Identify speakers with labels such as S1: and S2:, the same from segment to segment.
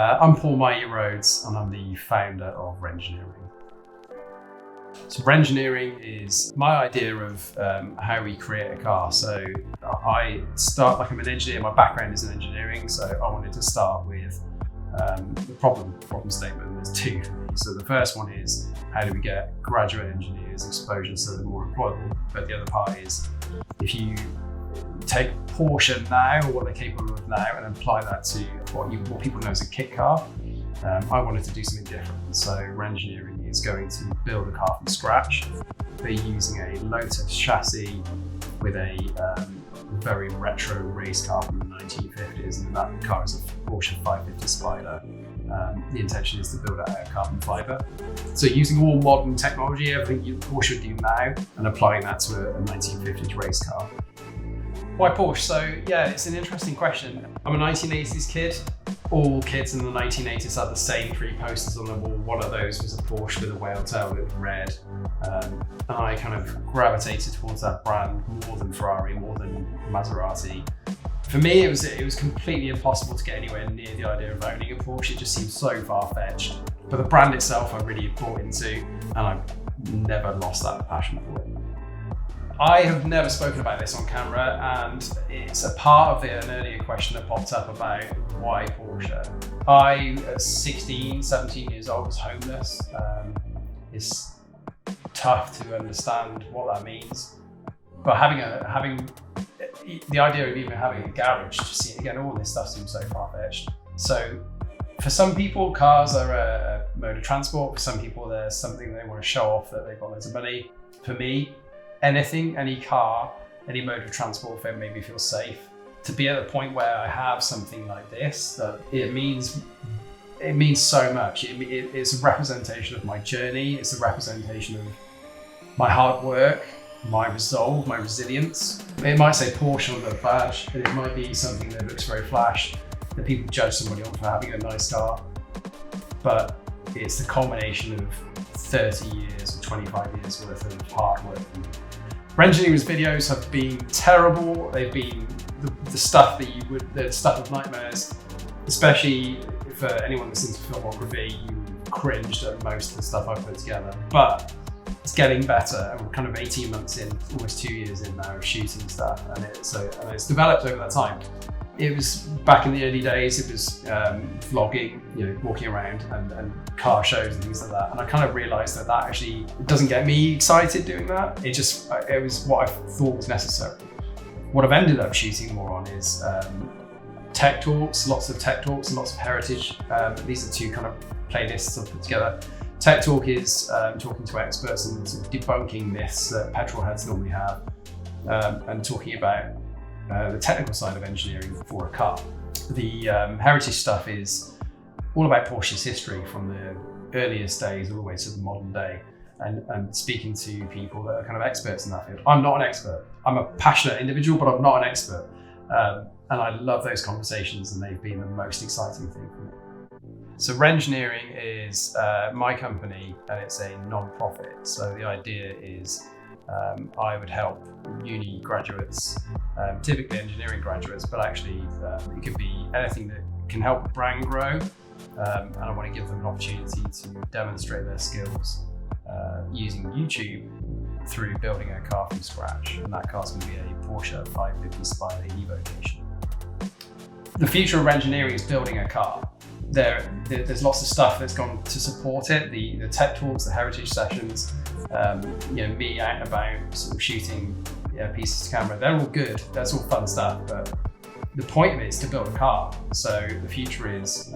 S1: I'm Paul Rhodes, and I'm the founder of Renngineering. So Renngineering is my idea of how we create a car. So I start, like I'm an engineer, my background is in engineering, so I wanted to start with the problem statement. There's two for me. So the first one is, how do we get graduate engineers exposure so they're more employable? But the other part is, if you take Porsche now, or what they're capable of now, and apply that to what people know as a kit car, I wanted to do something different. So Renngineering is going to build a car from scratch. They're using a Lotus chassis with a very retro race car from the 1950s, and that car is a Porsche 550 Spider. The intention is to build it out of carbon fiber. So using all modern technology, everything Porsche would do now, and applying that to a 1950s race car. Why Porsche? So yeah, it's an interesting question. I'm a 1980s kid. All kids in the 1980s had the same three posters on the wall. One of those was a Porsche with a whale tail with red. And I kind of gravitated towards that brand more than Ferrari, more than Maserati. For me, it was completely impossible to get anywhere near the idea of owning a Porsche. It just seemed so far-fetched. But the brand itself I really bought into, and I've never lost that passion for it. I have never spoken about this on camera, and it's a part of an earlier question that popped up about why Porsche. I, at 16, 17 years old, was homeless. It's tough to understand what that means. But having the idea of even having a garage, just seeing again, all this stuff seems so far-fetched. So for some people, cars are a mode of transport. For some people, they're something they want to show off that they've got loads of money. For me, anything, any car, any mode of transport that made me feel safe. To be at the point where I have something like this, that it means so much. It's a representation of my journey. It's a representation of my hard work, my resolve, my resilience. It might say Porsche on the badge, but it might be something that looks very flash, that people judge somebody on for having a nice car. But it's the culmination of 30 years or 25 years worth of hard work. Renngineering's videos have been terrible. They've been the stuff the stuff of nightmares, especially for anyone listening to filmography. You cringed at most of the stuff I've put together, but it's getting better, and we're kind of 18 months in, almost 2 years in now of shooting stuff, and it's developed over that time. It was back in the early days, it was vlogging, walking around and car shows and things like that. And I kind of realized that actually doesn't get me excited doing that. It was what I thought was necessary. What I've ended up shooting more on is tech talks, lots of tech talks and lots of heritage. These are two kind of playlists I've put together. Tech talk is talking to experts and sort of debunking myths that petrol heads normally have, and talking about the technical side of engineering for a car. The heritage stuff is all about Porsche's history from the earliest days all the way to the modern day, and speaking to people that are kind of experts in that field. I'm not an expert. I'm a passionate individual, but I'm not an expert. And I love those conversations, and they've been the most exciting thing for me. So Renngineering is my company, and it's a non-profit. So the idea is I would help uni graduates, typically engineering graduates, but actually it could be anything that can help a brand grow. And I want to give them an opportunity to demonstrate their skills using YouTube through building a car from scratch. And that car's going to be a Porsche 550 Spider Evocation. The future of Renngineering is building a car. There's lots of stuff that's gone to support it. The tech talks, the heritage sessions, me out and about sort of shooting pieces to camera. They're all good. That's all fun stuff. But the point of it is to build a car. So the future is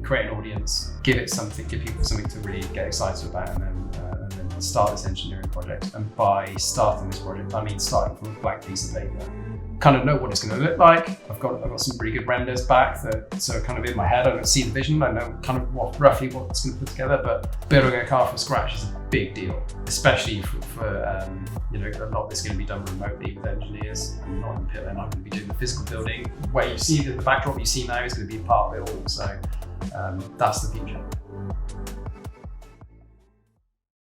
S1: create an audience, give people something to really get excited about, and then start this engineering project. And by starting this project, I mean starting from a blank piece of paper. Kind of know what it's going to look like. I've got some pretty good renders back so kind of in my head I don't see the vision. I know kind of roughly what it's going to put together, but building a car from scratch is a big deal, especially for a lot of this is going to be done remotely with engineers and not in pit lane. I'm going to be doing the physical building. Where you see the backdrop you see now is going to be part of it all. So that's the future.